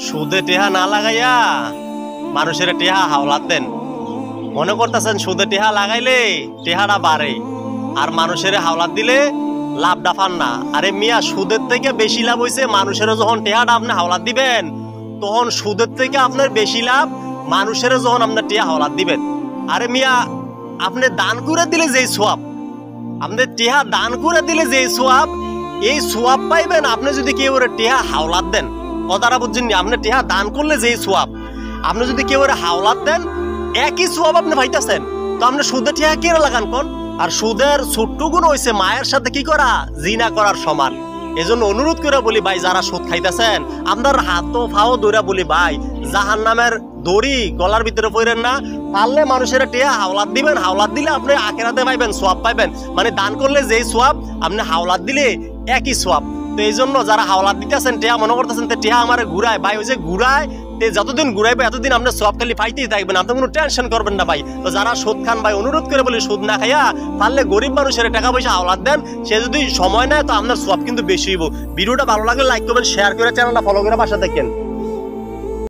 সুদে টেহা না লাগাইয়া মানুষের টেহা হাওলাত দেন। মনে করতেছেন সুদে টেহা লাগাইলে টেহাটা বাড়ে আর মানুষের হাওলাত দিলে লাভটা পান না। আরে মিয়া, সুদের থেকে বেশি লাভ হইছে মানুষের যখন টেহাটা আপনি হাওলাত দিবেন, তখন সুদের থেকে আপনার বেশি লাভ মানুষের যখন আপনার টেহা হাওলাত দিবেন। আরে মিয়া, আপনি দান করে দিলে যেই সোয়াব, আপনি টেহা দান করে দিলে যেই সোয়াব, এই সোয়াব পাইবেন আপনি যদি কেউ টেহা হাওলাত দেন। কথাটা বুঝছেন? আপনি টেহা দান করলে যেই সোয়াব, আপনি যদি কেউ হাওলাত দেন, একই সোয়াব আপনি পাইতেছেন। তো আপনি সুদে টেহা কে লাগান কোন? আর সুদের ছোট্ট গুণ হইছে মায়ের সাথে কি করা, জিনা করার সমান। এজন্য অনুরোধ করে বলি ভাই, যারা সুদ খাইতেছেন আপনার হাত ফাও দৌড়া বলি ভাই, জাহান্নামের দড়ি গলার ভিতরে পড়েন না। পারলে মানুষের টেহা হাওলাত দিবেন, হাওলাত দিলে আপনি আখিরাতে পাইবেন, সোয়াব পাইবেন। মানে দান করলে যেই সোয়াব, আপনি হাওলাত দিলে একই সোয়াব। তো এই জন্য যারা হাওলাত দিতেছেন, টেহা মনে করতেছেন টেহা আমার ঘুরায়, ভাই ওই যে ঘুরায়, যতদিন ঘুরাইবে এতদিন আপনার সোয়াব খালি পাইতেই থাকবেন, আপনি কোনো টেনশন করবেন না ভাই। তো যারা সুদ খান ভাই, অনুরোধ করে বলি সুদ না খাইয়া পারলে গরিব মানুষের টাকা পয়সা হাওলাত দেন। সে যদি সময় নেয় তো আপনার সোয়াব কিন্তু বেশি হইব। ভিডিওটা ভালো লাগলে লাইক করবেন, শেয়ার করে চ্যানেলটা ফলো করে পাশে দেখেন।